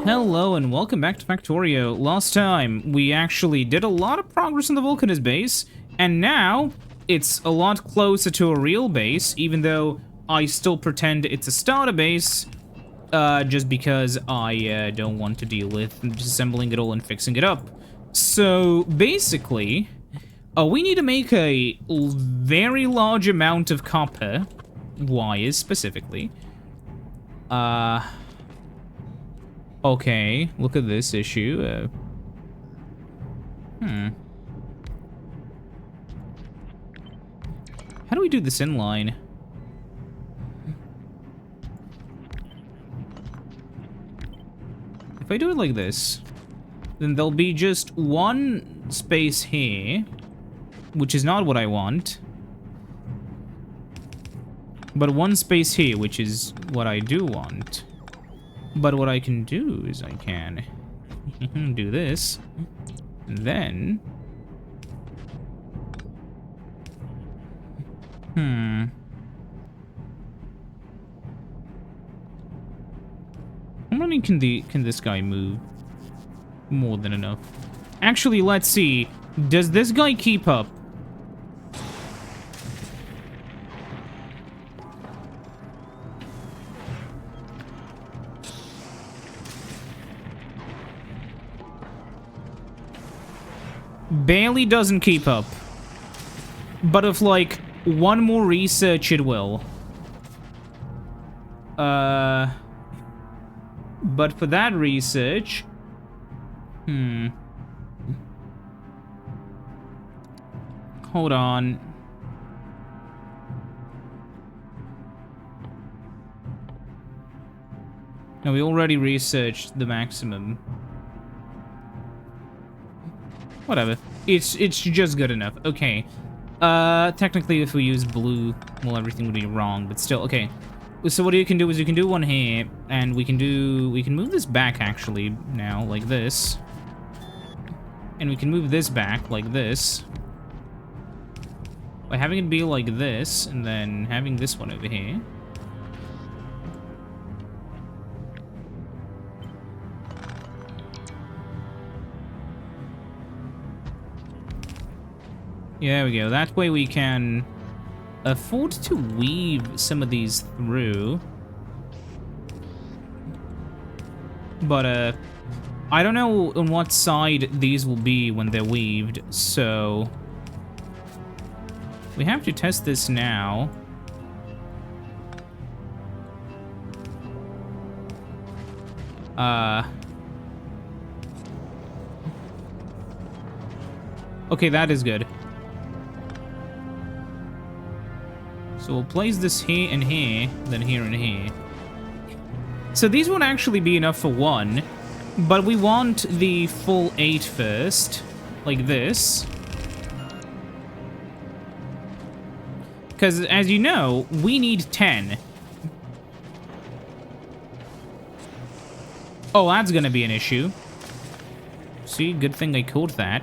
Hello and welcome back to Factorio. Last time, we actually did a lot of progress on the Vulcanus base, and now it's a lot closer to a real base, even though I still pretend it's a starter base, just because I don't want to deal with disassembling it all and fixing it up. So, basically, we need to make a very large amount of copper wires, specifically. Okay, look at this issue. How do we do this inline? If I do it like this, then there'll be just one space here, which is not what I want. But one space here, which is what I do want. But what I can do is I can do this, and then... How many can this guy move? More than enough. Actually, let's see. Does this guy keep up? Barely doesn't keep up. But if, like, one more research, it will. But for that research... Hold on. No, we already researched the maximum. Whatever. It's just good enough. Okay. Technically, if we use blue, well, everything would be wrong, but still, okay. So what you can do is you can do one here, and we can move this back, actually, now, like this. And we can move this back, like this. By having it be like this, and then having this one over here. Yeah, there we go. That way we can afford to weave some of these through. But, I don't know on what side these will be when they're weaved, so... We have to test this now. Okay, that is good. So we'll place this here and here, then here and here. So these won't actually be enough for one, but we want the full 8 first, like this. Because, as you know, we need 10. Oh, that's gonna be an issue. See, good thing I caught that.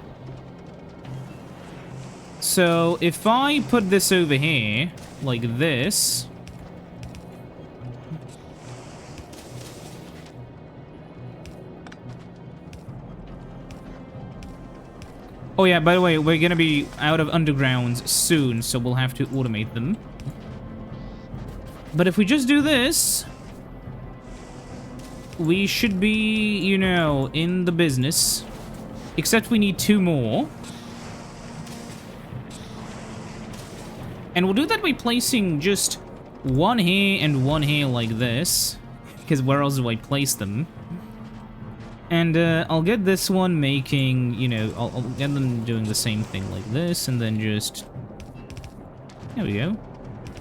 So, if I put this over here, like this... Oh yeah, by the way, we're gonna be out of undergrounds soon, so we'll have to automate them. But if we just do this, we should be, you know, in the business. Except we need 2 more. And we'll do that by placing just one here and one here like this. Because where else do I place them? And I'll get this one making, you know, I'll get them doing the same thing like this, and then just... There we go.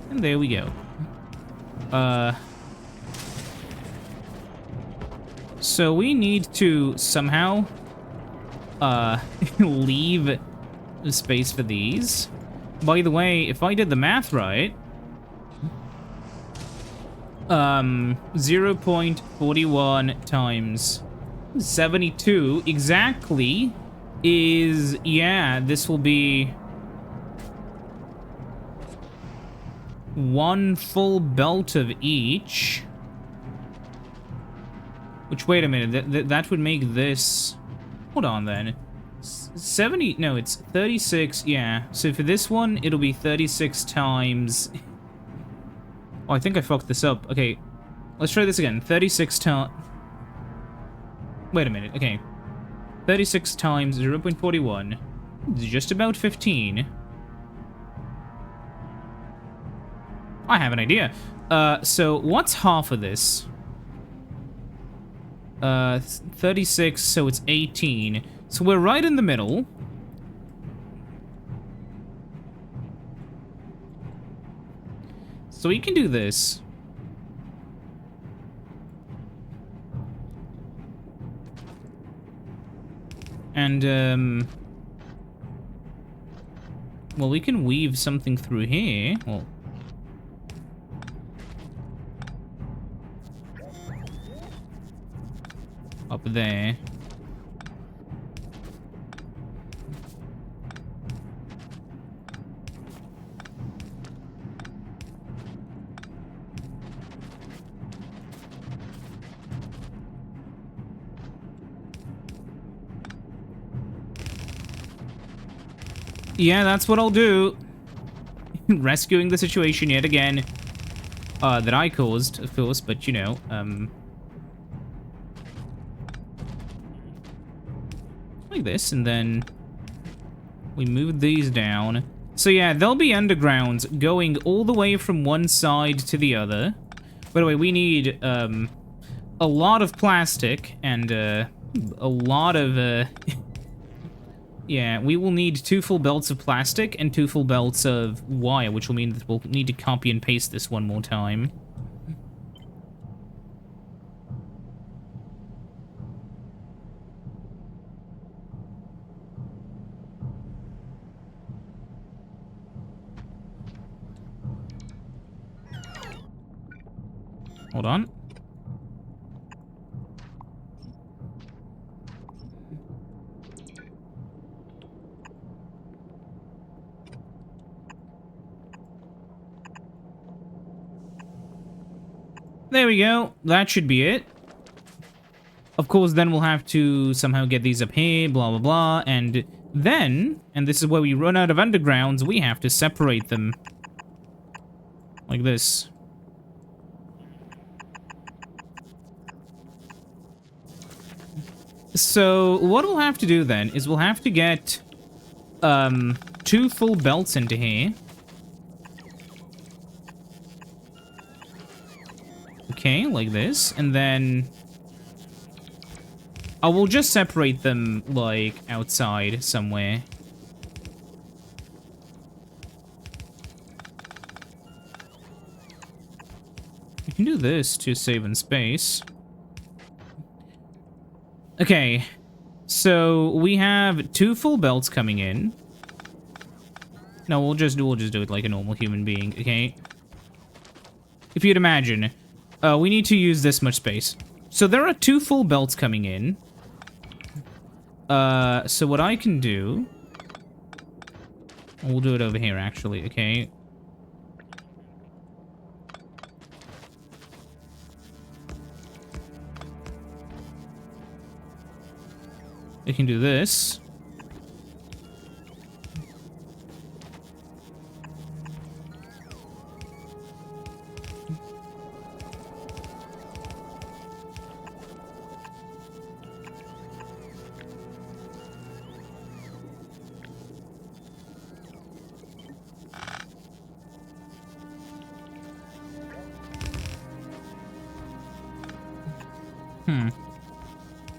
And there we go. So we need to somehow leave space for these. By the way, if I did the math right, 0.41 times 72 exactly is, yeah, this will be 1 full belt of each. Which, wait a minute, that would make this... Hold on, then. 70... No, it's 36, yeah. So for this one, it'll be 36 times... Oh, I think I fucked this up. Okay, let's try this again. 36 times... Wait a minute, okay. 36 times 0.41 is just about 15. I have an idea. So what's half of this? 36, so it's 18. So we're right in the middle. So we can do this. And, well, we can weave something through here. Well... Up there. Yeah, that's what I'll do. Rescuing the situation yet again. That I caused, of course, but you know, like this, and then we move these down. So yeah, there'll be undergrounds going all the way from one side to the other. By the way, we need a lot of plastic and a lot of yeah, we will need 2 full belts of plastic and 2 full belts of wire, which will mean that we'll need to copy and paste this one more time. Hold on. There we go. That should be it. Of course, then we'll have to somehow get these up here, blah, blah, blah. And then, and this is where we run out of undergrounds, we have to separate them. Like this. So, what we'll have to do then is we'll have to get 2 full belts into here. Okay, like this, and then I will just separate them, like, outside somewhere. We can do this to save in space. Okay, so we have 2 full belts coming in. No, we'll just do it like a normal human being, okay? If you'd imagine, we need to use this much space. So there are 2 full belts coming in. So what I can do... We'll do it over here, actually, okay? We can do this.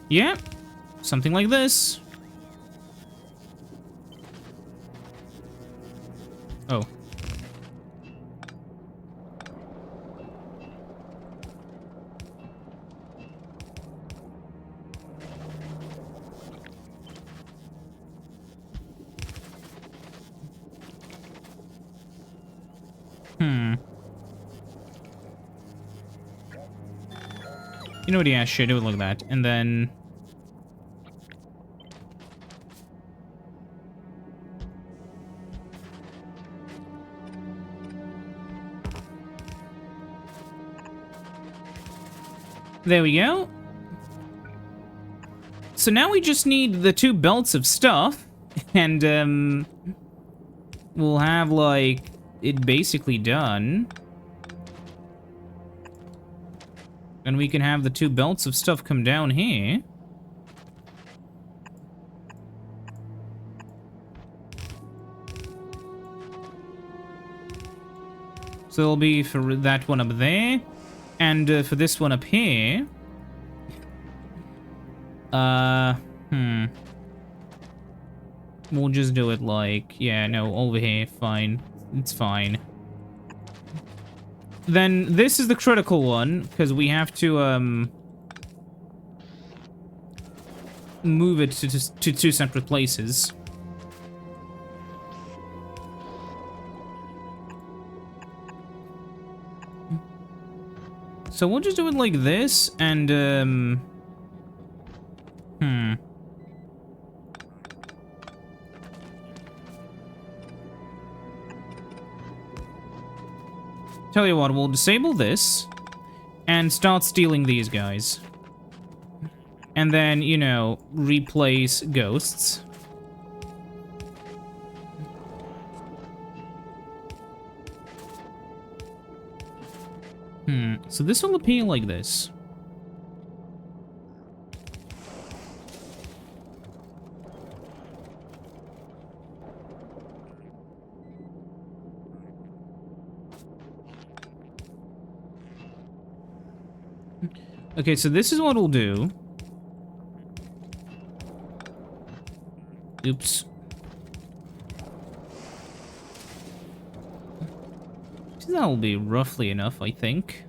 Yeah, something like this. Oh. You know what, yeah, sure, do it like that. And then... There we go. So now we just need the 2 belts of stuff, and, we'll have, like, it basically done. And we can have the 2 belts of stuff come down here. So it'll be for that one up there, and for this one up here. We'll just do it like, yeah, no, over here, fine. It's fine. Then this is the critical one, because we have to, move it to 2 separate places. So we'll just do it like this, and, Tell you what, we'll disable this, and start stealing these guys. And then, you know, replace ghosts. So this will appear like this. Okay, so this is what we'll do. Oops. That'll be roughly enough, I think.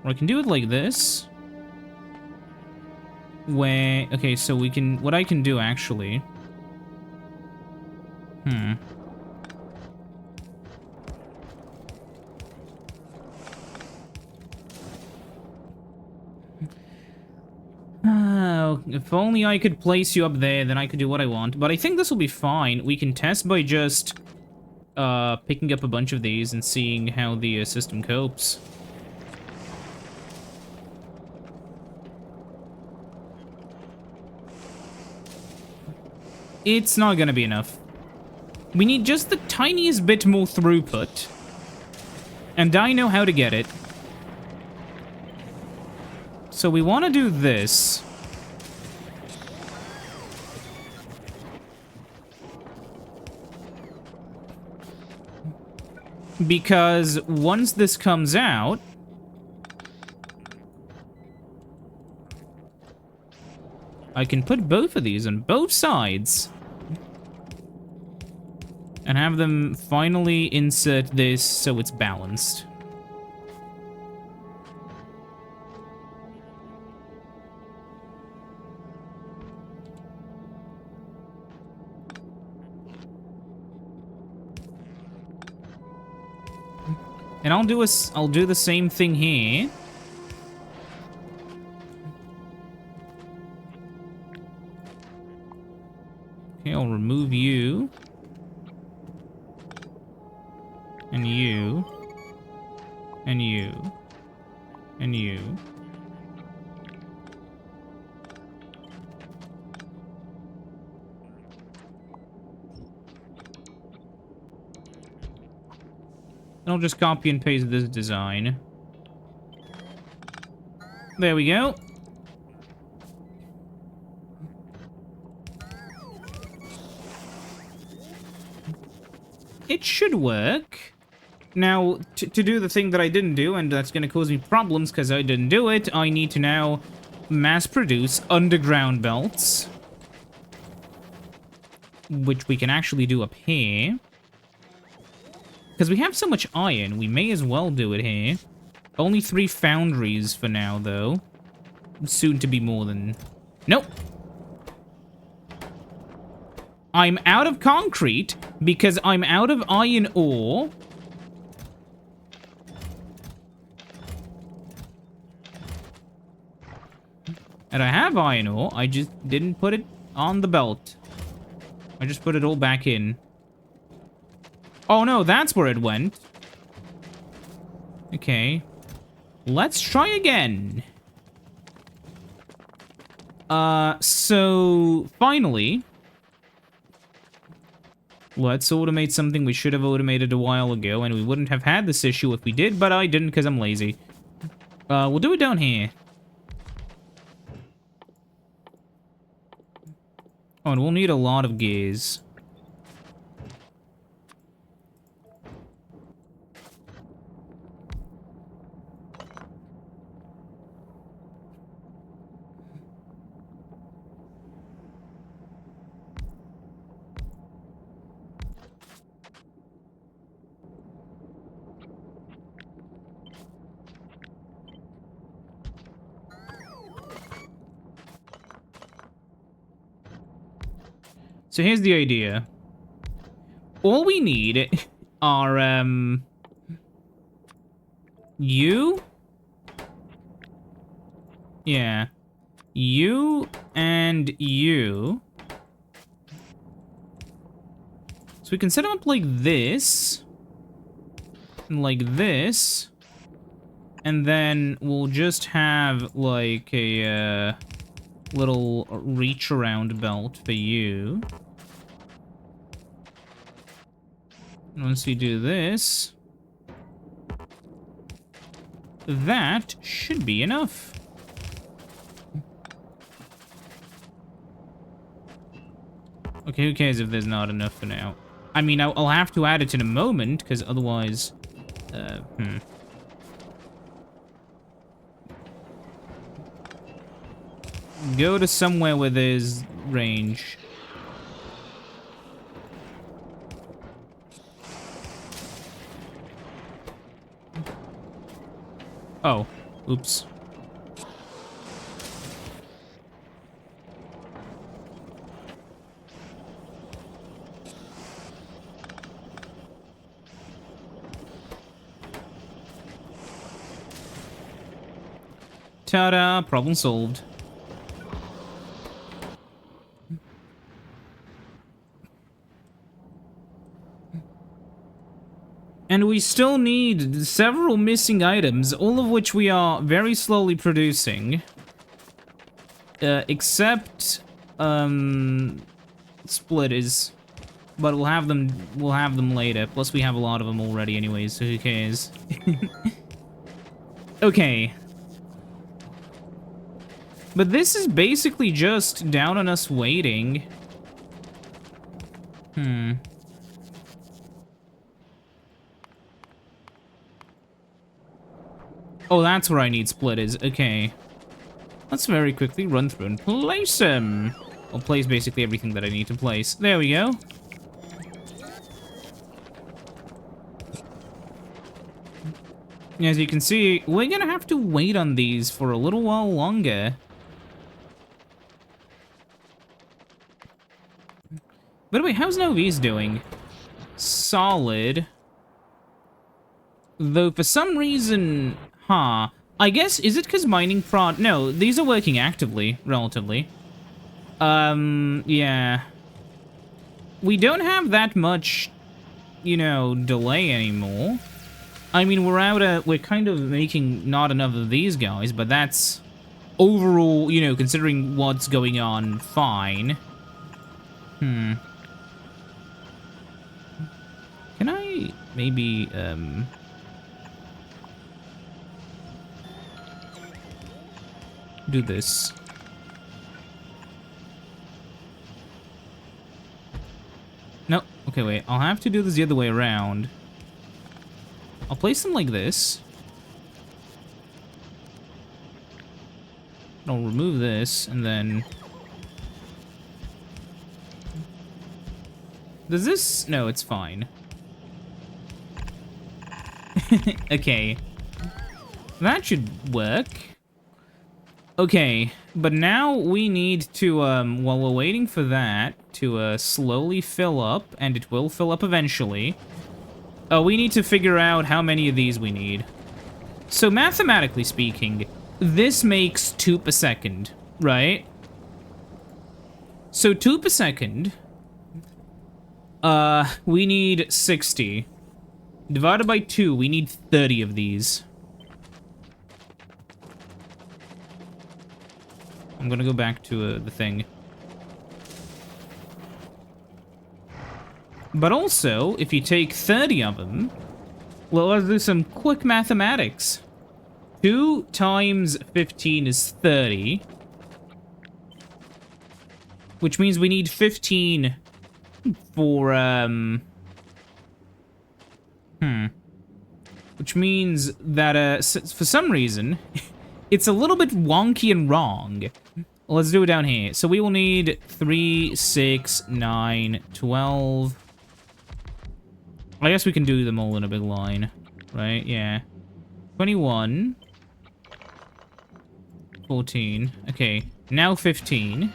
Or I can do it like this. Where, okay, so we can, what I can do actually. If only I could place you up there, then I could do what I want. But I think this will be fine. We can test by just picking up a bunch of these and seeing how the system copes. It's not gonna be enough. We need just the tiniest bit more throughput. And I know how to get it. So we want to do this. Because once this comes out, I can put both of these on both sides. And have them finally insert this so it's balanced. And I'll do the same thing here. Okay, I'll remove you. And you. And you. And you. I'll just copy and paste this design. There we go. It should work. Now, to do the thing that I didn't do, and that's going to cause me problems because I didn't do it, I need to now mass produce underground belts. Which we can actually do up here. Because we have so much iron, we may as well do it here. Only 3 foundries for now, though. Soon to be more than... Nope. I'm out of concrete because I'm out of iron ore. And I have iron ore, I just didn't put it on the belt. I just put it all back in. Oh no, that's where it went. Okay. Let's try again. So finally, let's automate something we should have automated a while ago, and we wouldn't have had this issue if we did, but I didn't because I'm lazy. We'll do it down here. Oh, and we'll need a lot of gears. So here's the idea. All we need are, you? Yeah. You and you. So we can set them up like this. And like this. And then we'll just have, like, a, little reach-around belt for you. Once we do this, that should be enough. Okay, who cares if there's not enough for now? I mean, I'll have to add it in a moment, because otherwise... Go to somewhere where there's range. Oh, oops. Ta-da! Problem solved. And we still need several missing items, all of which we are very slowly producing. Except, splitters. But we'll have them later. Plus we have a lot of them already anyways, so who cares? Okay. But this is basically just down on us waiting. Oh, that's where I need splitters. Okay. Let's very quickly run through and place them. I'll place basically everything that I need to place. There we go. As you can see, we're gonna have to wait on these for a little while longer. By the way, how's Nauvis doing? Solid. Though for some reason... Huh. I guess, is it because mining prod... No, these are working actively, relatively. Yeah. We don't have that much, you know, delay anymore. I mean, we're kind of making not enough of these guys, but that's overall, you know, considering what's going on, fine. Can I maybe, do this? No. Okay, wait. I'll have to do this the other way around. I'll place them like this. I'll remove this, and then... Does this... No, it's fine. Okay. That should work. Okay, but now we need to, while we're waiting for that to, slowly fill up, and it will fill up eventually, we need to figure out how many of these we need. So, mathematically speaking, this makes 2 per second, right? So, 2 per second, we need 60. Divided by 2, we need 30 of these. I'm gonna go back to the thing. But also, if you take 30 of them, well, let's do some quick mathematics. 2 times 15 is 30. Which means we need 15 for, Which means that, for some reason, it's a little bit wonky and wrong. Let's do it down here. So we will need 3, 6, 9, 12... I guess we can do them all in a big line, right? Yeah. 21. 14. Okay, now 15.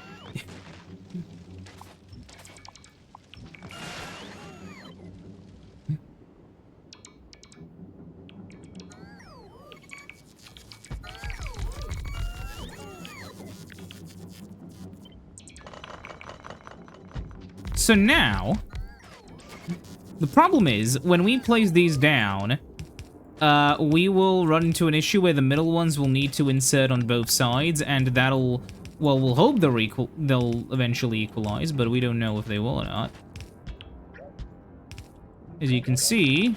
So now... the problem is, when we place these down, we will run into an issue where the middle ones will need to insert on both sides, and that'll... well, we'll hope they'll eventually equalize, but we don't know if they will or not. As you can see...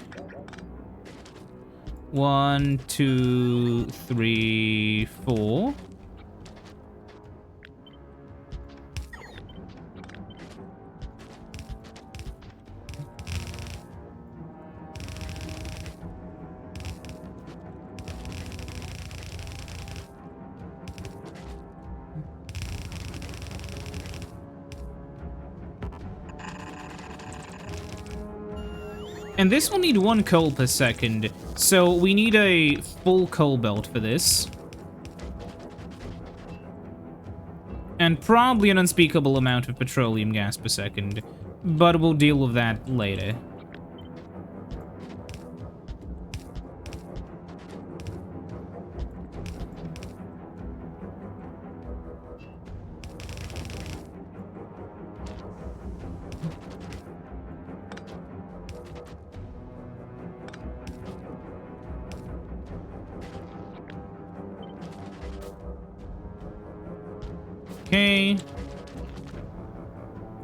1, 2, 3, 4... And this will need 1 coal per second, so we need a full coal belt for this. And probably an unspeakable amount of petroleum gas per second, but we'll deal with that later. Okay.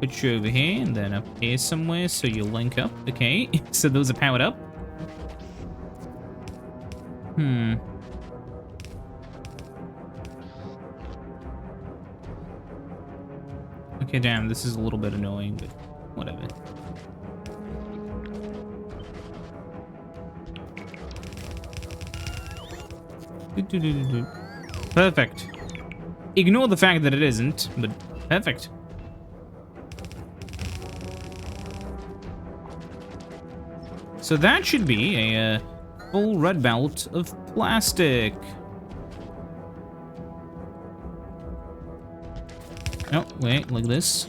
Put you over here, and then up here somewhere, so you link up. Okay, so those are powered up. Okay, damn, this is a little bit annoying, but whatever. Perfect. Ignore the fact that it isn't, but perfect. So that should be a full red belt of plastic. Oh, wait, like this.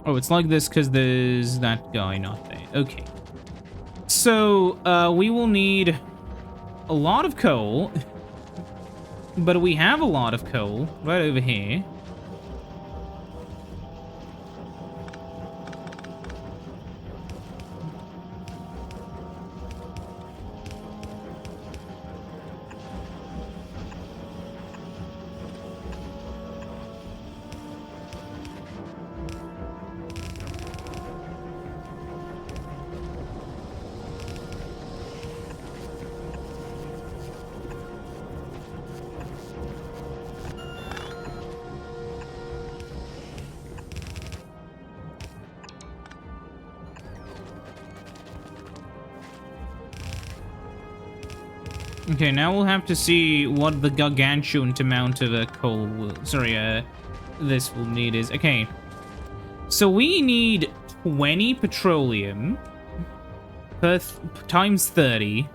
Oh, it's like this because there's that guy not there. Okay. So, we will need a lot of coal. But we have a lot of coal right over here. Okay, now we'll have to see what the gargantuan amount of coal will... Sorry, this will need is... Okay. So we need 20 petroleum per times 30.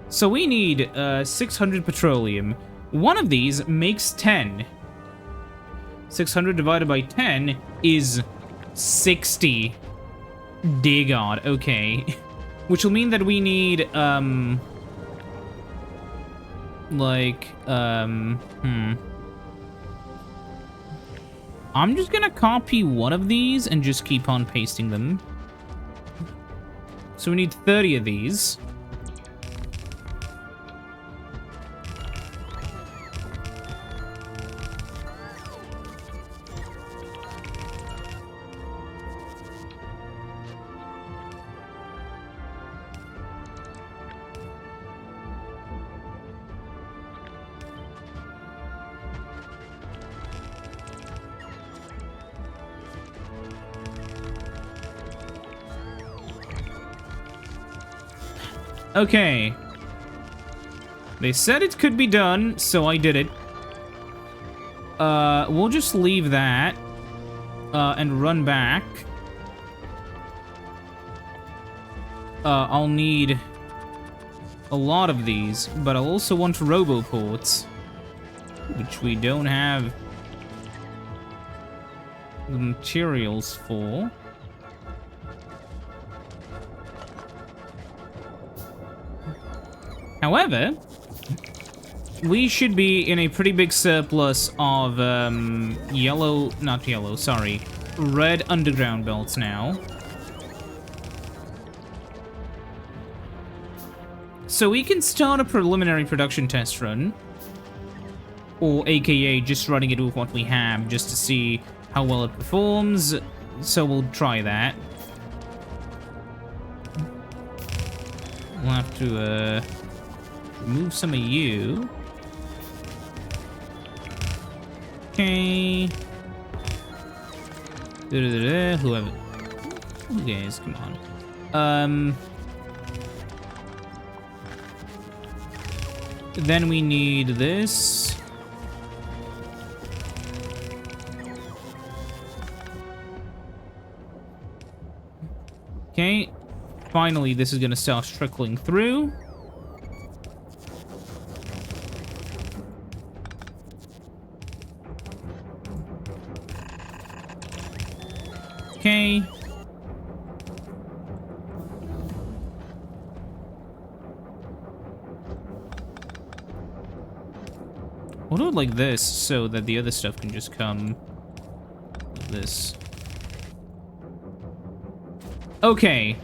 So we need 600 petroleum. One of these makes 10. 600 divided by 10 is 60. Dear God, okay. Which will mean that we need, Like, I'm just gonna copy one of these and just keep on pasting them. So we need 30 of these. Okay. They said it could be done, so I did it. We'll just leave that. And run back. I'll need a lot of these, but I'll also want roboports, which we don't have the materials for. However, we should be in a pretty big surplus of red underground belts now. So we can start a preliminary production test run, or aka just running it with what we have just to see how well it performs. So we'll try that. We'll have to remove some of you. Okay. Whoever. You guys, come on. Then we need this. Okay. Finally, this is gonna start trickling through. Okay. We'll do it like this so that the other stuff can just come like this. Okay.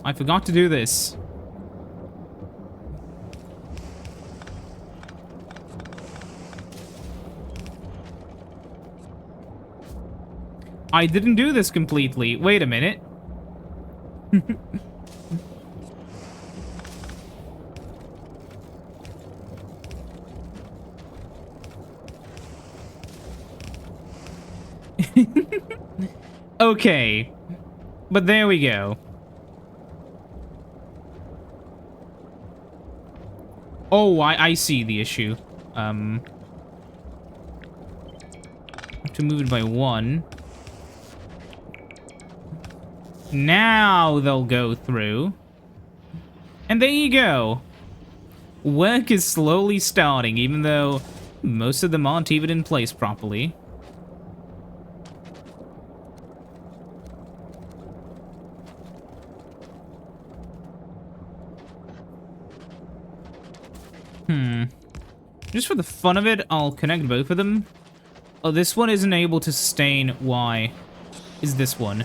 I forgot to do this. I didn't do this completely. Wait a minute. Okay. But there we go. Oh, I see the issue. Have to move it by one. Now they'll go through. And there you go. Work is slowly starting, even though most of them aren't even in place properly. Just for the fun of it, I'll connect both of them. Oh, this one isn't able to sustain. Why? Is this one?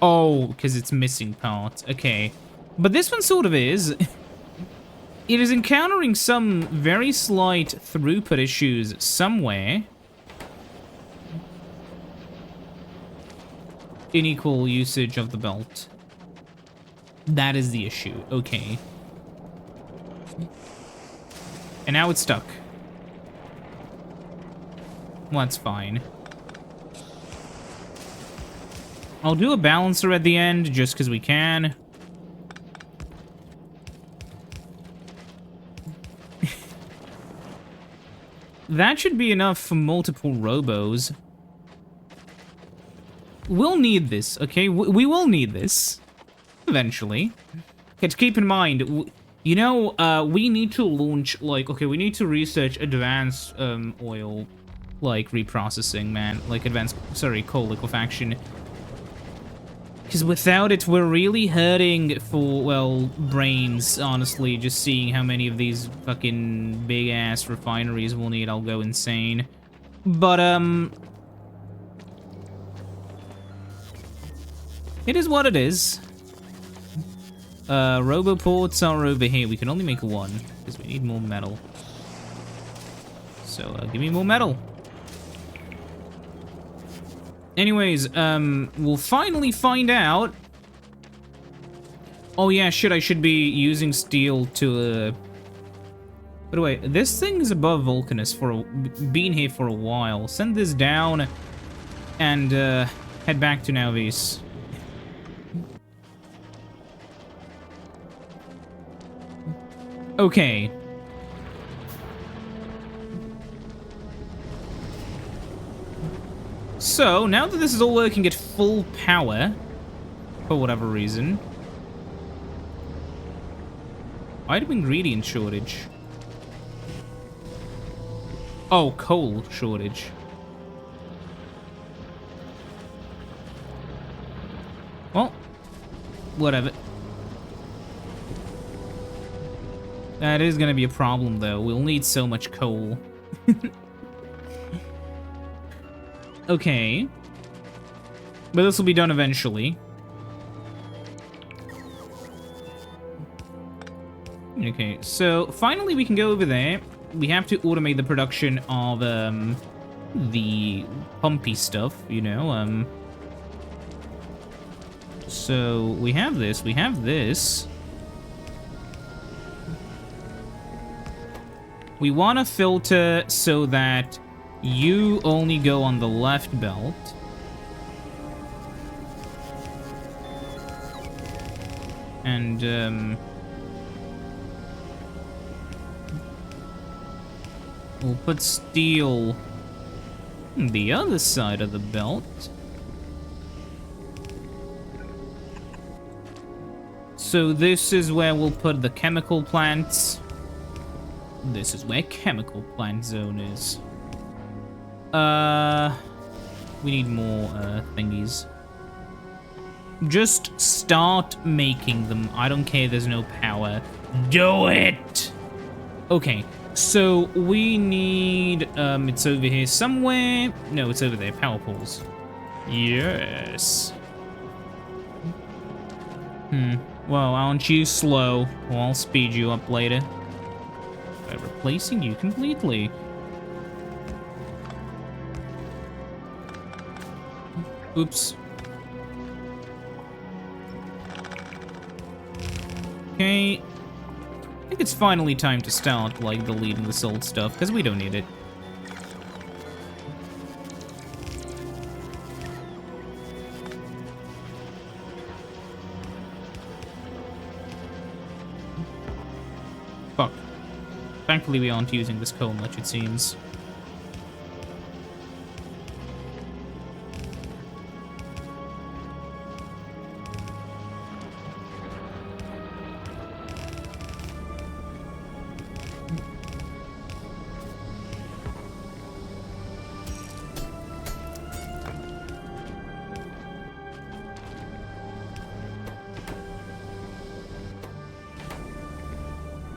Oh, because it's missing parts. Okay. But this one sort of is. It is encountering some very slight throughput issues somewhere. Unequal usage of the belt. That is the issue. Okay. And now it's stuck. Well, that's fine. I'll do a balancer at the end, just because we can. That should be enough for multiple robos. We'll need this, okay? We will need this. Eventually. Okay, to keep in mind, you know, we need to launch, like, okay, we need to research advanced oil like, reprocessing, man. Like, coal liquefaction. Because without it, we're really hurting for, well, brains, honestly. Just seeing how many of these fucking big-ass refineries we'll need, I'll go insane. But, it is what it is. Roboports are over here. We can only make one, because we need more metal. So, give me more metal. Anyways, we'll finally find out. Oh yeah, shit, I should be using steel to, By the way, this thing is above Vulcanus been here for a while. Send this down and, head back to Nauvis. Okay. So, now that this is all working at full power, for whatever reason... Item ingredient shortage. Oh, coal shortage. Well, whatever. That is gonna be a problem, though. We'll need so much coal. Okay. But this will be done eventually. Okay, so finally we can go over there. We have to automate the production of, the pumpy stuff, you know, So, we have this, we have this. We want to filter so that you only go on the left belt. And, we'll put steel on the other side of the belt. So this is where we'll put the chemical plants. This is where chemical plant zone is. We need more, thingies. Just start making them. I don't care, there's no power. Do it! Okay, so we need, it's over here somewhere. No, it's over there, power poles. Yes. Well, aren't you slow? Well, I'll speed you up later. By replacing you completely. Oops. Okay. I think it's finally time to start, like, deleting this old stuff, because we don't need it. Fuck. Thankfully we aren't using this coal much, it seems.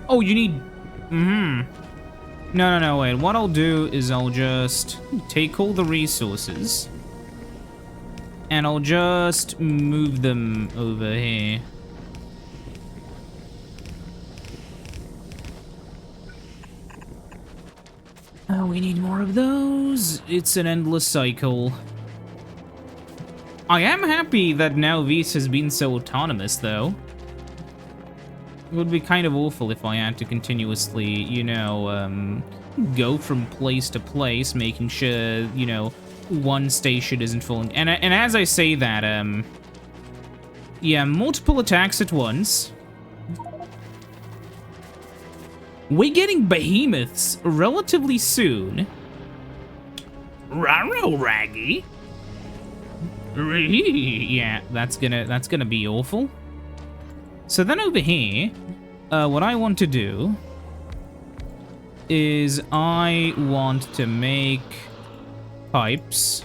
Oh, you need... No, wait. What I'll do is I'll just take all the resources. And I'll just move them over here. Oh, we need more of those. It's an endless cycle. I am happy that Nauvis has been so autonomous, though. It would be kind of awful if I had to continuously, you know, go from place to place, making sure, you know, one station isn't falling. And as I say that, yeah, multiple attacks at once. We're getting behemoths relatively soon. Raro Raggy. Yeah, that's gonna be awful. So then over here, what I want to do is I want to make pipes.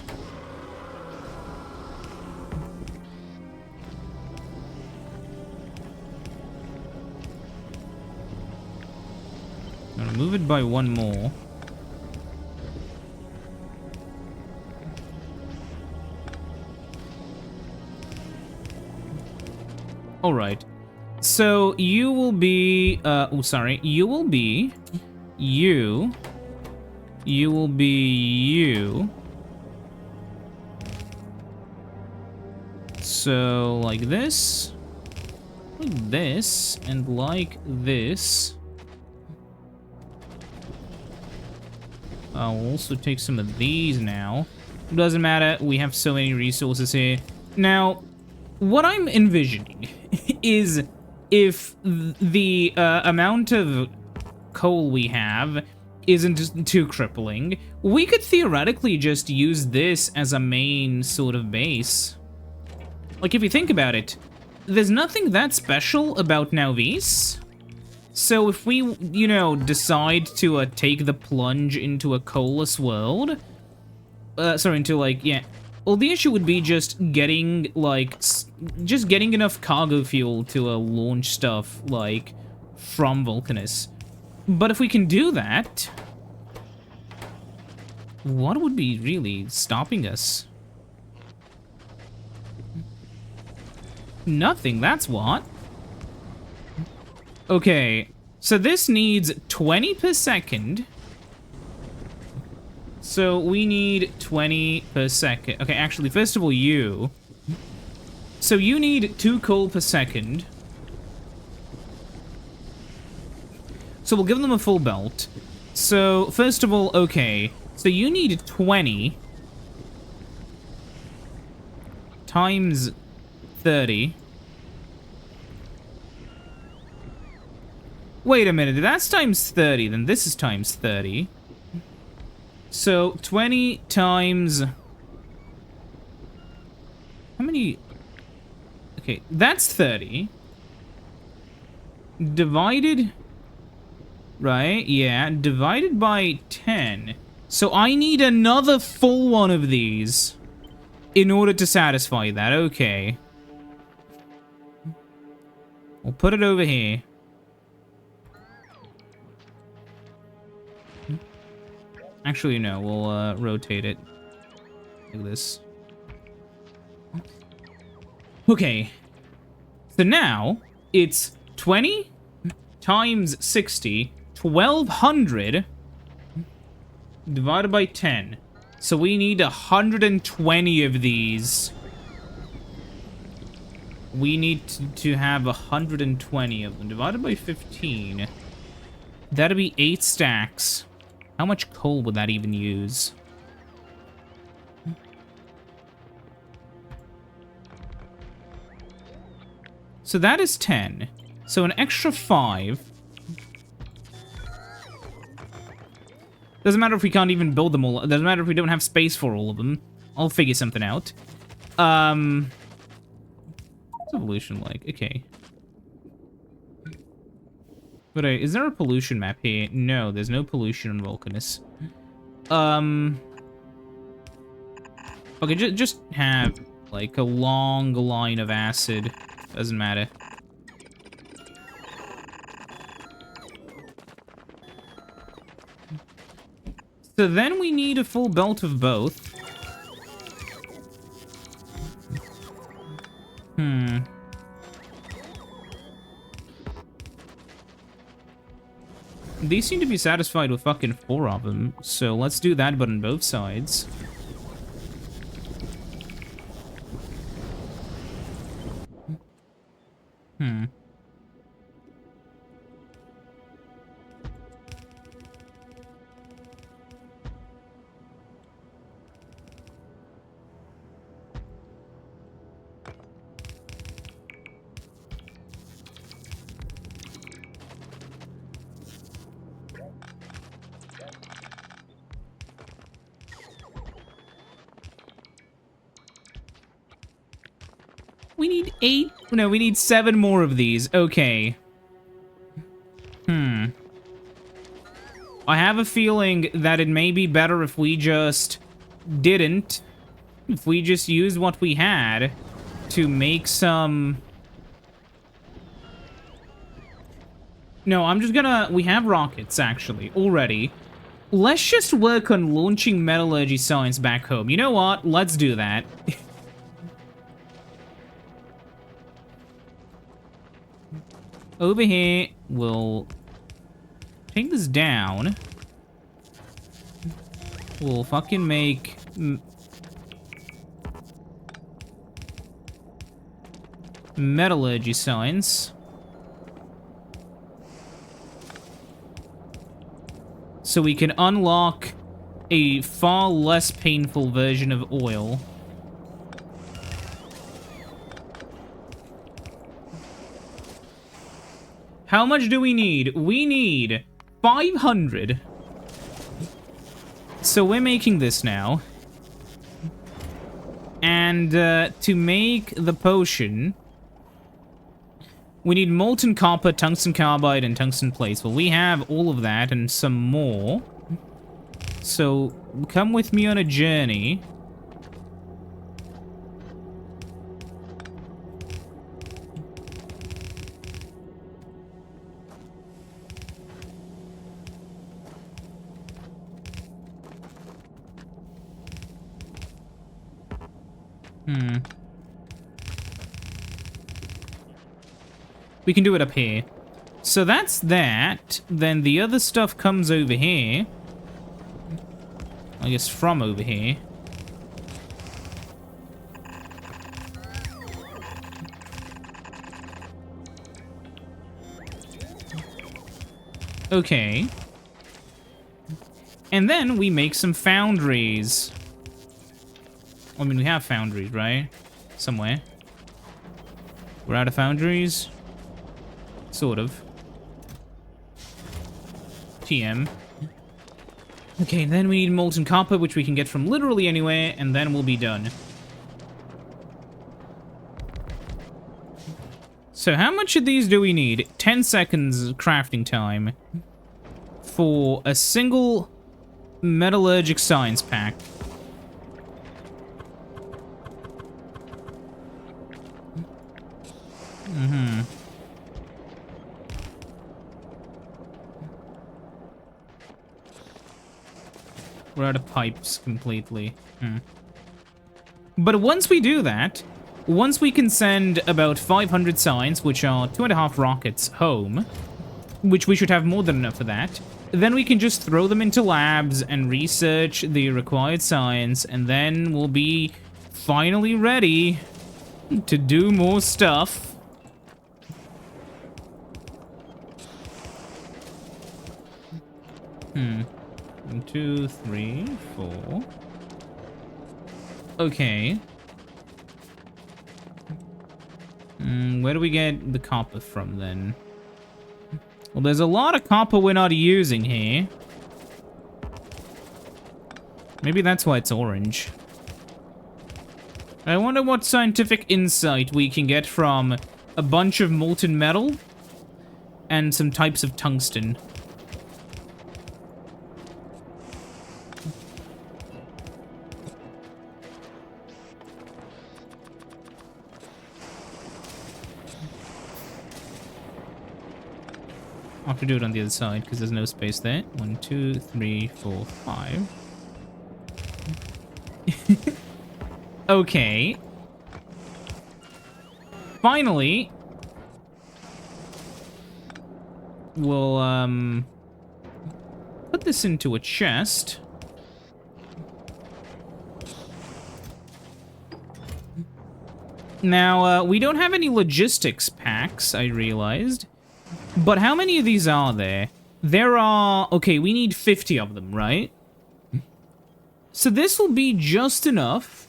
I'm gonna move it by one more. Alright. So, you will be, you will be, you will be you. So, like this, and like this. I'll also take some of these now. Doesn't matter, we have so many resources here. Now, what I'm envisioning is if the amount of coal we have isn't too crippling, we could theoretically just use this as a main sort of base. Like, if you think about it, there's nothing that special about Nauvis. So if we, you know, decide to take the plunge into a coalless world, well, the issue would be just getting, like, getting enough cargo fuel to launch stuff, like, from Vulcanus. But if we can do that, what would be really stopping us? Nothing, that's what. Okay, so this needs 20 per second. So we need 20 per second. Okay, actually, first of all, you. So you need 2 coal per second. So we'll give them a full belt. So, first of all, okay. So you need 20 times 30. Wait a minute, if that's times 30, then this is times 30. So, 20 times... How many... Okay, that's 30. Divided... Right, yeah, divided by 10. So I need another full one of these in order to satisfy that, okay. We'll put it over here. Actually, no, we'll rotate it like this. Okay, so now it's 20 times 60, 1200 divided by 10. So we need 120 of these. We need to have 120 of them divided by 15. That'd be 8 stacks. How much coal would that even use? So that is 10. So an extra 5. Doesn't matter if we can't even build them all. Doesn't matter if we don't have space for all of them. I'll figure something out. What's evolution like? Okay. But is there a pollution map here? No, there's no pollution on Vulcanus. Okay, just have, like, a long line of acid. Doesn't matter. So then we need a full belt of both. These seem to be satisfied with fucking 4 of them, so let's do that, but on both sides. We need 8? No, we need 7 more of these. Okay. I have a feeling that it may be better if we just didn't, if we just used what we had to make some... No, I'm just gonna... We have rockets, actually, already. Let's just work on launching metallurgy science back home. You know what? Let's do that. Over here, we'll take this down. We'll fucking make... metallurgy science. So we can unlock a far less painful version of oil. How much do we need? We need 500. So we're making this now. And to make the potion, we need molten copper, tungsten carbide, and tungsten plates. Well, we have all of that and some more. So come with me on a journey. We can do it up here. So that's that. Then the other stuff comes over here. I guess from over here. Okay. And then we make some foundries. I mean, we have foundries, right? Somewhere. We're out of foundries. Sort of. TM. Okay, then we need molten copper, which we can get from literally anywhere, and then we'll be done. So how much of these do we need? 10 seconds crafting time for a single metallurgic science pack. We're out of pipes completely. But once we do that, once we can send about 500 science, which are 2.5 rockets, home, which we should have more than enough for that, then we can just throw them into labs and research the required science, and then we'll be finally ready to do more stuff. 1, 2, 3, 4. Okay. Where do we get the copper from, then? Well, there's a lot of copper we're not using here. Maybe that's why it's orange. I wonder what scientific insight we can get from a bunch of molten metal and some types of tungsten. I'll have to do it on the other side because there's no space there. 1, 2, 3, 4, 5. Okay. Finally, we'll put this into a chest. Now, we don't have any logistics packs, I realized. But how many of these are there? There are... Okay, we need 50 of them, right? So this will be just enough.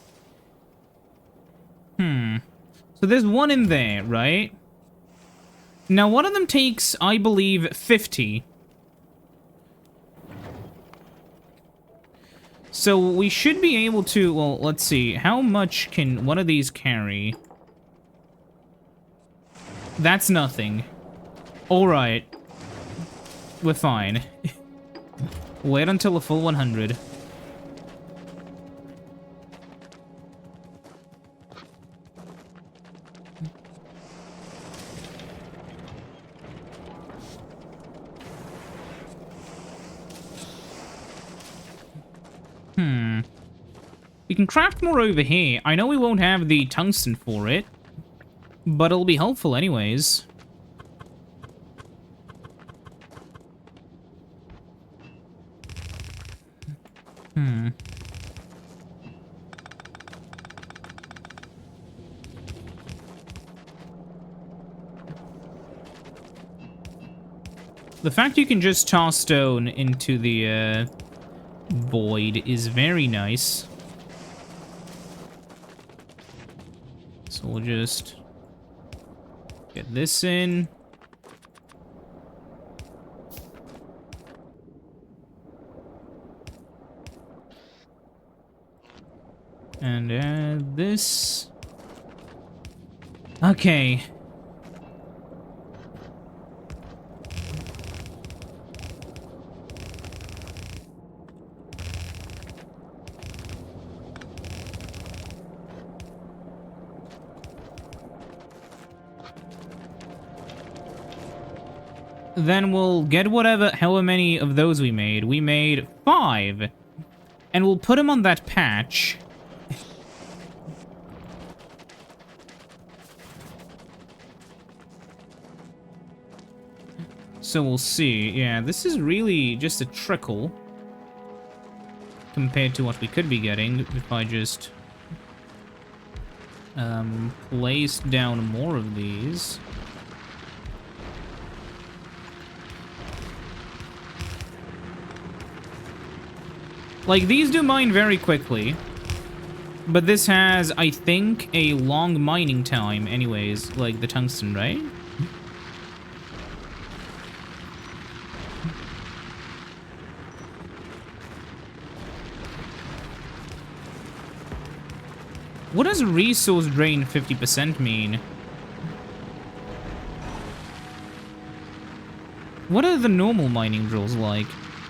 So there's one in there, right? Now, one of them takes, I believe, 50. So we should be able to... Well, let's see. How much can one of these carry? That's nothing. Alright. We're fine. Wait until a full 100. We can craft more over here. I know we won't have the tungsten for it, but it'll be helpful anyways. The fact you can just toss stone into the void is very nice. So we'll just get this in. And add this. Okay. Then we'll get however many of those we made. We made 5. And we'll put them on that patch. So we'll see. Yeah, this is really just a trickle compared to what we could be getting if I just place down more of these. Like, these do mine very quickly. But this has, I think, a long mining time anyways, like the tungsten, right? What does resource drain 50% mean? What are the normal mining drills like?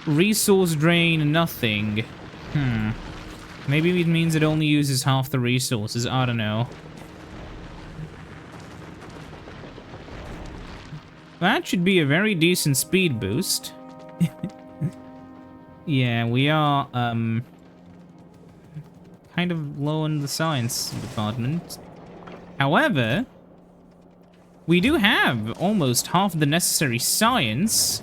Resource drain nothing. Maybe it means it only uses half the resources. I don't know. That should be a very decent speed boost. Yeah, we are, kind of low in the science department. However, we do have almost half the necessary science.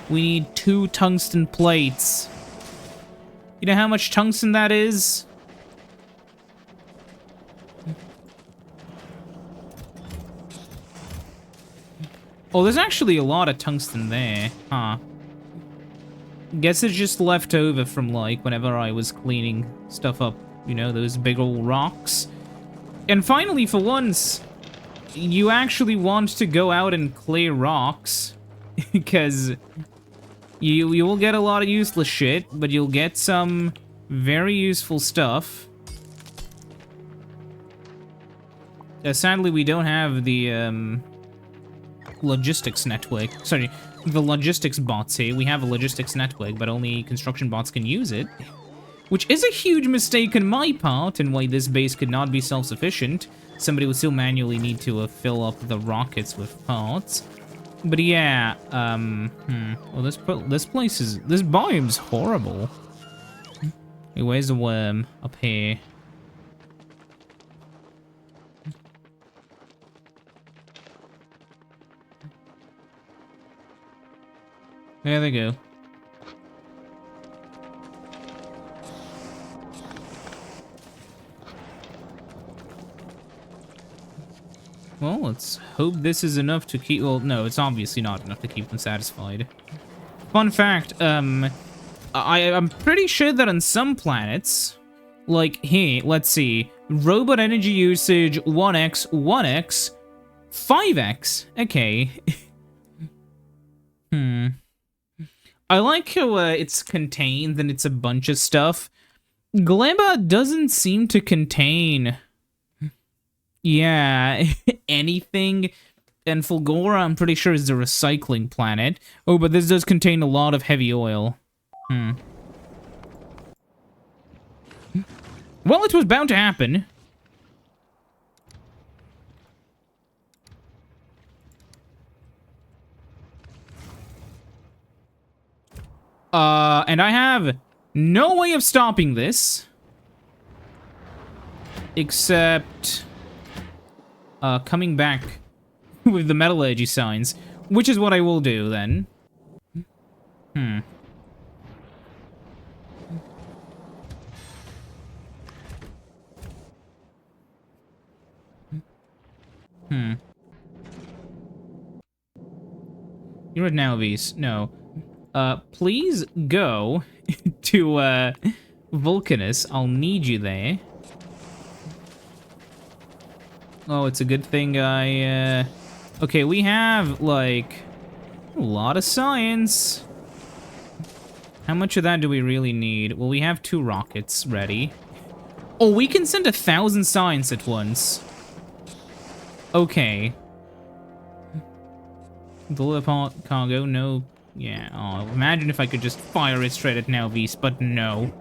We need 2 tungsten plates. You know how much tungsten that is? Oh, there's actually a lot of tungsten there. Huh. Guess it's just left over from, like, whenever I was cleaning stuff up. You know, those big old rocks. And finally, for once, you actually want to go out and clear rocks. Because you will get a lot of useless shit, but you'll get some very useful stuff. Sadly, we don't have the, logistics network. Sorry, the logistics bots here. We have a logistics network, but only construction bots can use it. Which is a huge mistake on my part, and why this base could not be self-sufficient. Somebody would still manually need to fill up the rockets with parts. But yeah, well, this place is... This biome's horrible. Hey, where's the worm? Up here. There they go. Well, let's hope this is enough to keep... Well, no, it's obviously not enough to keep them satisfied. Fun fact, I'm pretty sure that on some planets, like here, let's see, robot energy usage 1x, 1x, 5x. Okay. I like how it's contained and it's a bunch of stuff. Gleba doesn't seem to contain... Yeah, anything. And Fulgora, I'm pretty sure, is a recycling planet. Oh, but this does contain a lot of heavy oil. Well, it was bound to happen. And I have no way of stopping this. Except... coming back with the metallurgy signs. Which is what I will do, then. You're at Nauvis. No. Please go to, Vulcanus. I'll need you there. Oh, it's a good thing I, Okay, we have, like, a lot of science. How much of that do we really need? Well, we have 2 rockets ready. Oh, we can send 1,000 science at once. Okay. Deliver cargo, no. Yeah, oh, imagine if I could just fire it straight at Nauvis, but no.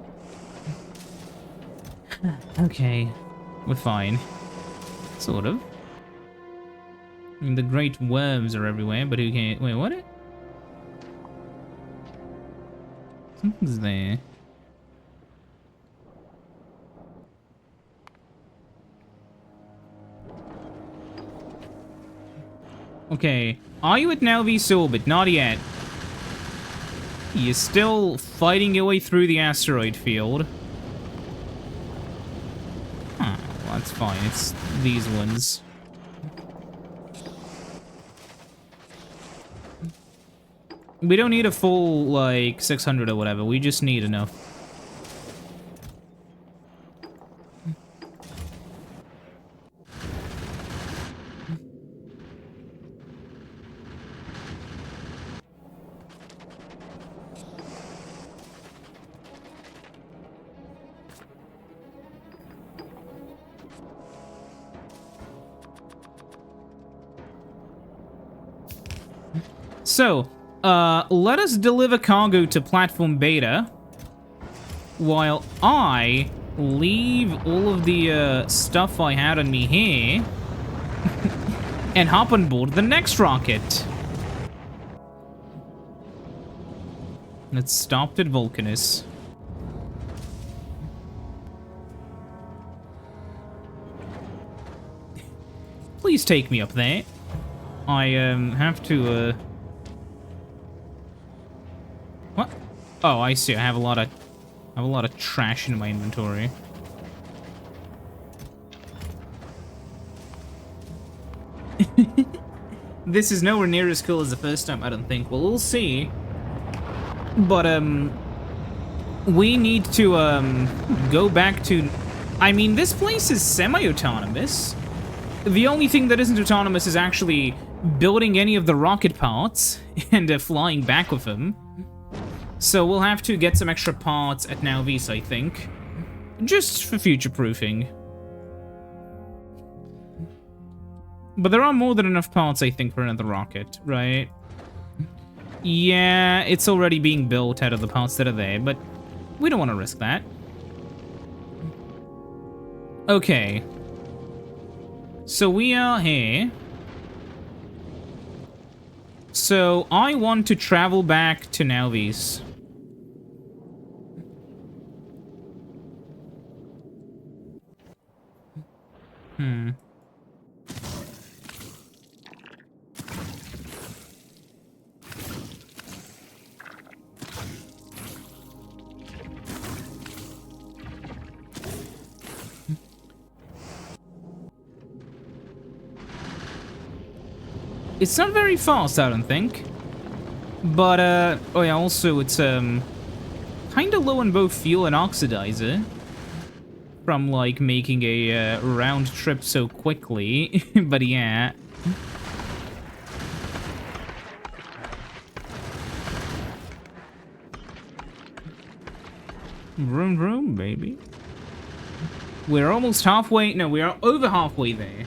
Okay, we're fine. Sort of. I mean, the great worms are everywhere, but who can't... Wait, what? Something's there. Okay, are you at Nauvis orbit? Not yet. You're still fighting your way through the asteroid field. Huh, well, that's fine. It's these ones. We don't need a full, like, 600 or whatever. We just need enough. So, let us deliver cargo to Platform Beta, while I leave all of the, stuff I had on me here, and hop on board the next rocket. It's stopped at Vulcanus. Please take me up there. I, have to, What? Oh, I see. I have a lot of trash in my inventory. This is nowhere near as cool as the first time, I don't think. Well, we'll see. But, we need to, go back to... I mean, this place is semi-autonomous. The only thing that isn't autonomous is actually building any of the rocket parts and flying back with them. So we'll have to get some extra parts at Nauvis, I think. Just for future-proofing. But there are more than enough parts, I think, for another rocket, right? Yeah, it's already being built out of the parts that are there, but we don't want to risk that. Okay. So we are here. So I want to travel back to Nauvis. It's not very fast, I don't think. But, oh yeah, also it's, kinda low on both fuel and oxidizer. From, like, making a, round trip so quickly. But yeah. Vroom vroom, baby. We're almost halfway, no, we are over halfway there.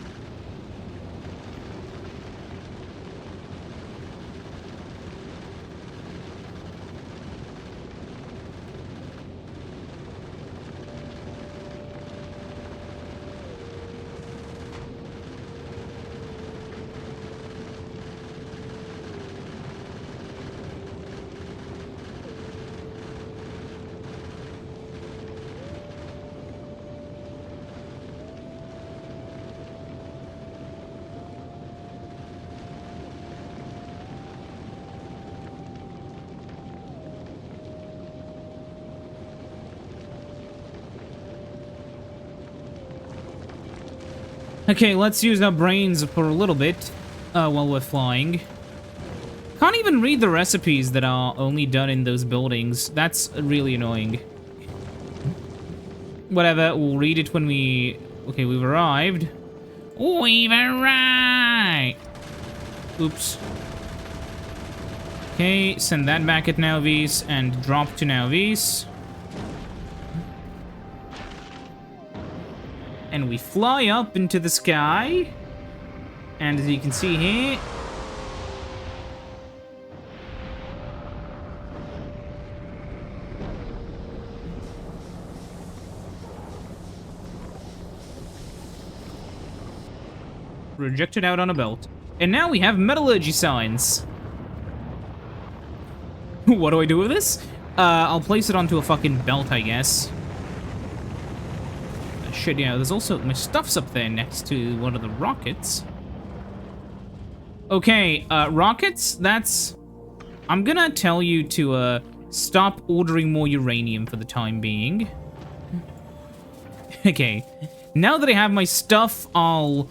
Okay, let's use our brains for a little bit while we're flying. Can't even read the recipes that are only done in those buildings. That's really annoying. Whatever, we'll read it when we... Okay, we've arrived. We've arrived! Oops. Okay, send that back at Nauvis and drop to Nauvis. And we fly up into the sky. And as you can see here... Rejected out on a belt. And now we have metallurgy signs. What do I do with this? I'll place it onto a fucking belt, I guess. Shit, yeah, there's also... My stuff's up there next to one of the rockets. Okay, rockets, that's... I'm gonna tell you to, stop ordering more uranium for the time being. Okay. Now that I have my stuff, I'll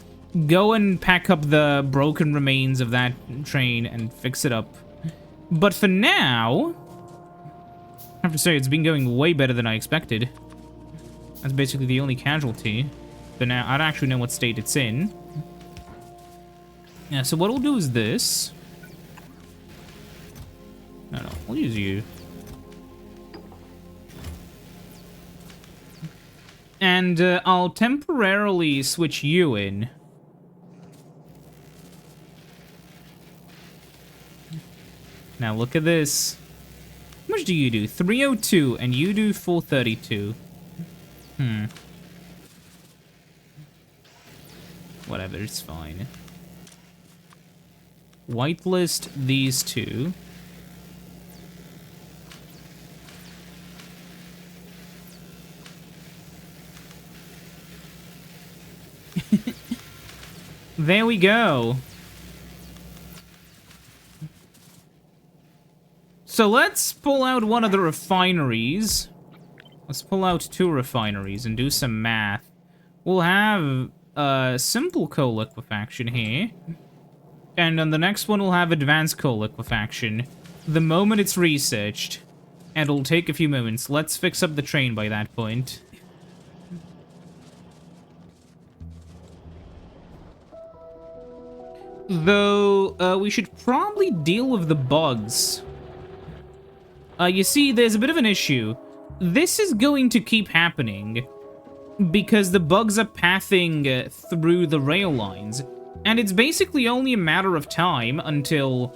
go and pack up the broken remains of that train and fix it up. But for now... I have to say, it's been going way better than I expected. That's basically the only casualty. But now, I don't actually know what state it's in. Yeah, so what we'll do is this. No, we'll use you. And I'll temporarily switch you in. Now look at this. How much do you do? 302, and you do 432. Whatever, it's fine. Whitelist these two. There we go. So let's pull out one of the refineries. Let's pull out 2 refineries and do some math. We'll have simple coal liquefaction here. And on the next one, we'll have advanced coal liquefaction. The moment it's researched. And it'll take a few moments. Let's fix up the train by that point. Though, we should probably deal with the bugs. You see, there's a bit of an issue. This is going to keep happening because the bugs are pathing through the rail lines. And it's basically only a matter of time until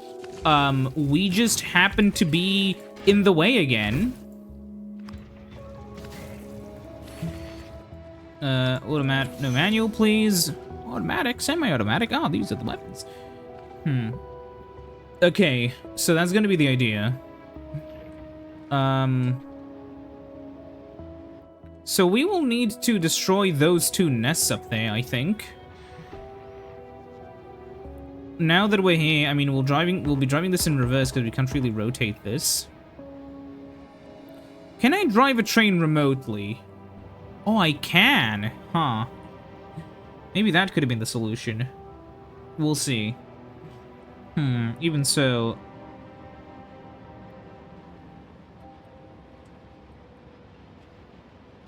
we just happen to be in the way again. Automatic, no manual, please. Automatic, semi-automatic. Oh, these are the weapons. Okay, so that's gonna be the idea. So we will need to destroy those 2 nests up there, I think. Now that we're here, I mean, we'll be driving this in reverse because we can't really rotate this. Can I drive a train remotely? Oh, I can. Huh. Maybe that could have been the solution. We'll see. Even so...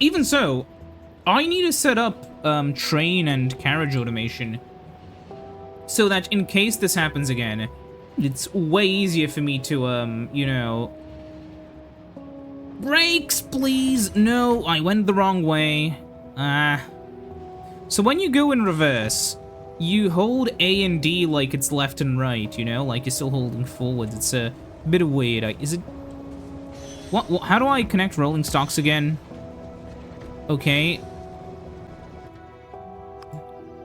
Even so, I need to set up train and carriage automation so that in case this happens again, it's way easier for me to, you know... Brakes, please! No, I went the wrong way. So when you go in reverse, you hold A and D like it's left and right, you know? Like you're still holding forward. It's a bit weird. Is it... What? How do I connect rolling stocks again? Okay.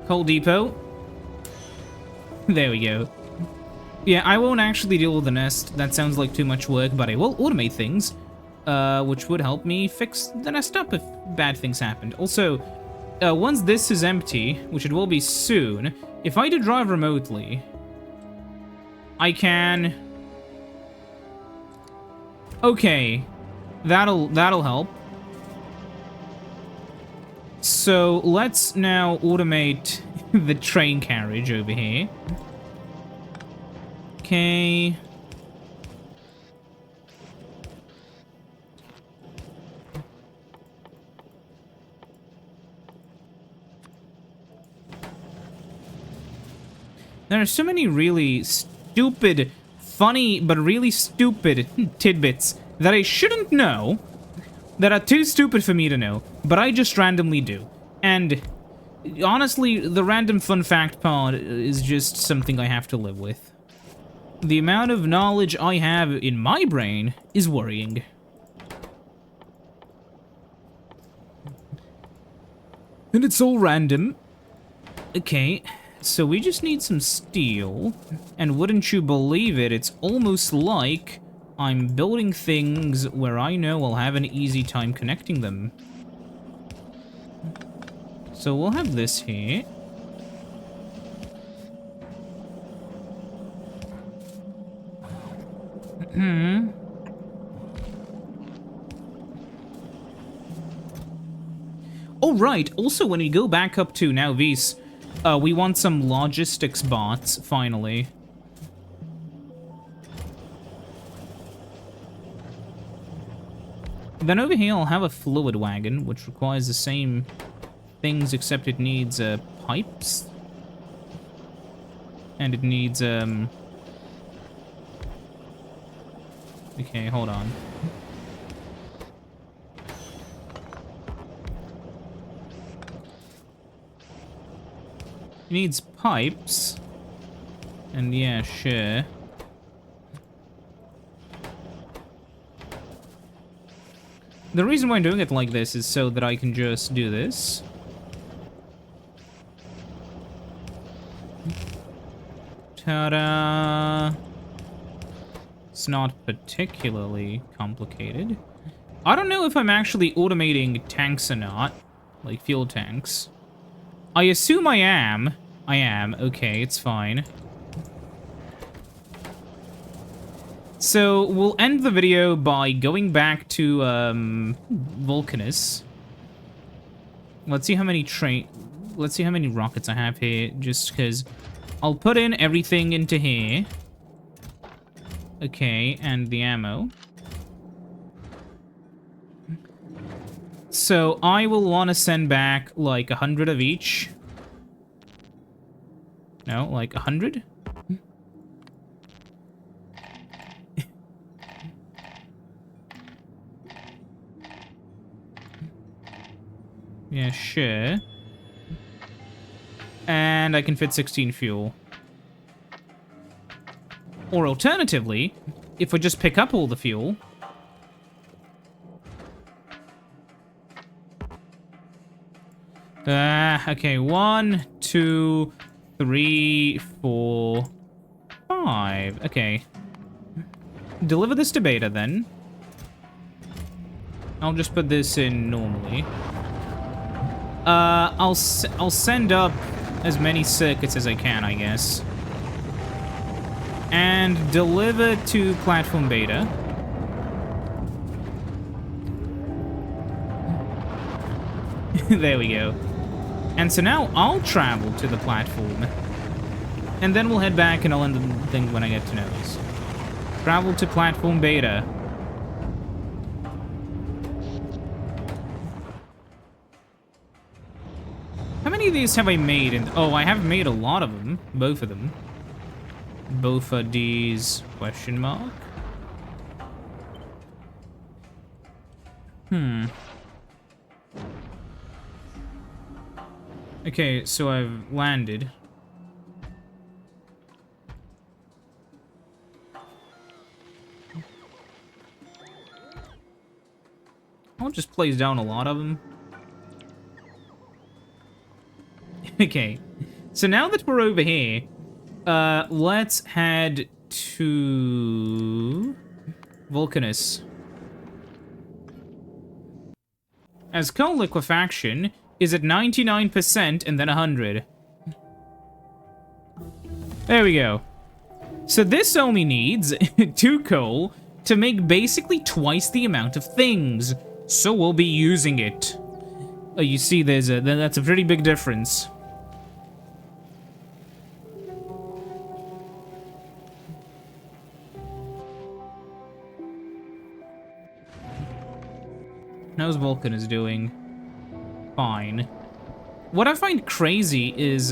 Coal depot. There we go. Yeah, I won't actually deal with the nest. That sounds like too much work, but I will automate things. Which would help me fix the nest up if bad things happened. Also, once this is empty, which it will be soon, if I do drive remotely, I can... Okay. That'll help. So let's now automate the train carriage over here. Okay. There are so many really stupid, funny, but really stupid tidbits that I shouldn't know, that are too stupid for me to know, but I just randomly do. And honestly, the random fun fact part is just something I have to live with. The amount of knowledge I have in my brain is worrying. And it's all random. Okay. So we just need some steel, and wouldn't you believe it, it's almost like I'm building things where I know I'll have an easy time connecting them. So we'll have this here. Oh right, also when we go back up to Nauvis, we want some logistics bots, finally. Then over here I'll have a fluid wagon, which requires the same things, except it needs, pipes. And it needs, okay, hold on. It needs pipes. And yeah, sure. The reason why I'm doing it like this is so that I can just do this. Ta-da! It's not particularly complicated. I don't know if I'm actually automating tanks or not, like fuel tanks. I assume I am. I am. Okay, it's fine. So, we'll end the video by going back to, Vulcanus. Let's see how many rockets I have here, just because I'll put in everything into here. Okay, and the ammo. So, I will want to send back, like, 100 of each. No, like 100? Yeah, sure. And I can fit 16 fuel. Or alternatively, if we just pick up all the fuel... okay, 1, 2, 3, 4, 5. Okay. Deliver this to beta, then. I'll just put this in normally. I'll send up as many circuits as I can, I guess. And deliver to platform beta. There we go. And so now I'll travel to the platform. And then we'll head back and I'll end the thing when I get to Nauvis. Travel to platform beta. How many of these have I made? Oh, I have made a lot of them. Both of them. Both of these... question mark? Okay, so I've landed. I'll just place down a lot of them. Okay, so now that we're over here, let's head to Vulcanus. As coal liquefaction is at 99% and then 100. There we go. So this only needs 2 coal to make basically twice the amount of things. So we'll be using it. You see, that's a pretty big difference. How's Vulcanus doing? Fine. What I find crazy is,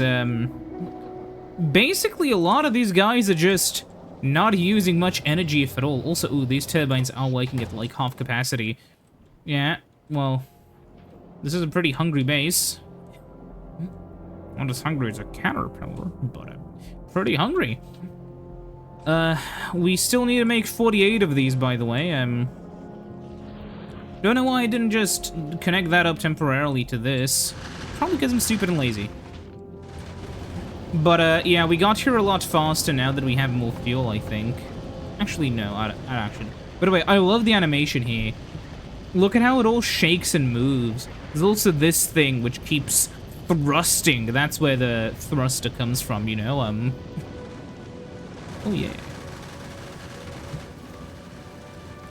basically a lot of these guys are just not using much energy, if at all. Also, ooh, these turbines are working at, like, half capacity. Yeah, well, this is a pretty hungry base. Not as hungry as a caterpillar, but pretty hungry. We still need to make 48 of these, by the way. Don't know why I didn't just connect that up temporarily to this. Probably because I'm stupid and lazy. But, yeah, we got here a lot faster now that we have more fuel, I think. Actually, no, I actually. By the way, I love the animation here. Look at how it all shakes and moves. There's also this thing which keeps thrusting. That's where the thruster comes from, you know? Oh, yeah.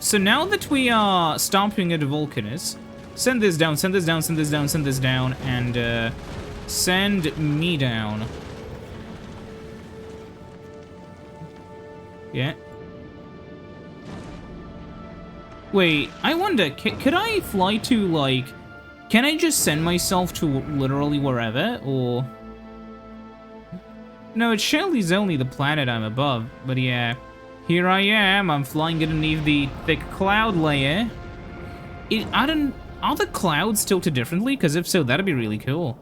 So now that we are stopping at Vulcanus, send this down, send this down, send this down, send this down, and, send me down. Yeah. Wait, I wonder, could I fly to, like... Can I just send myself to literally wherever, or... No, it surely's only the planet I'm above, but yeah. Here I am, I'm flying underneath the thick cloud layer. Are the clouds tilted differently? Because if so, that'd be really cool.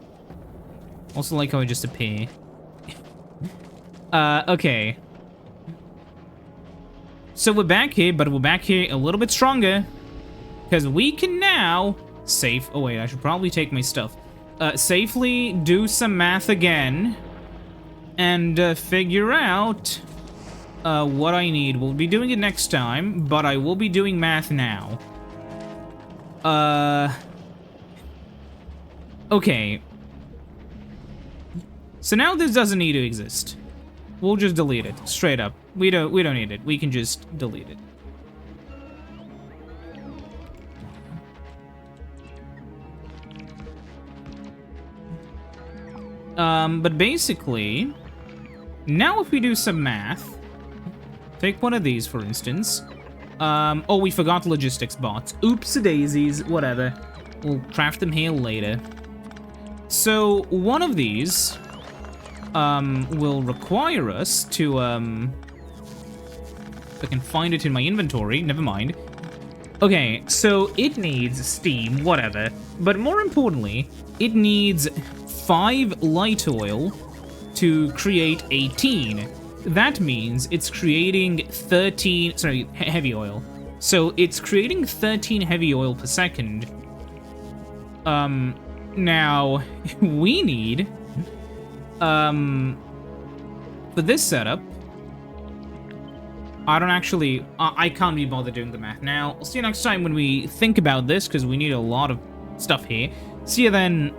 Also like how I just appear. Okay. So we're back here, but we're back here a little bit stronger. Because we can now oh wait, I should probably take my stuff. Safely do some math again. And figure out what I need. We'll be doing it next time, but I will be doing math now. Okay. So now this doesn't need to exist. We'll just delete it, straight up. We don't need it. We can just delete it. But basically, now if we do some math, take one of these, for instance. Oh, we forgot logistics bots. Oops-a-daisies, whatever. We'll craft them here later. So, one of these, will require us to, if I can find it in my inventory, never mind. Okay, so it needs steam, whatever. But more importantly, it needs 5 light oil to create 18. That means it's creating 13, sorry, heavy oil. So it's creating 13 heavy oil per second. Now, we need, for this setup, I can't be bothered doing the math now. I'll see you next time when we think about this, because we need a lot of stuff here. See you then.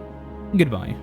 Goodbye.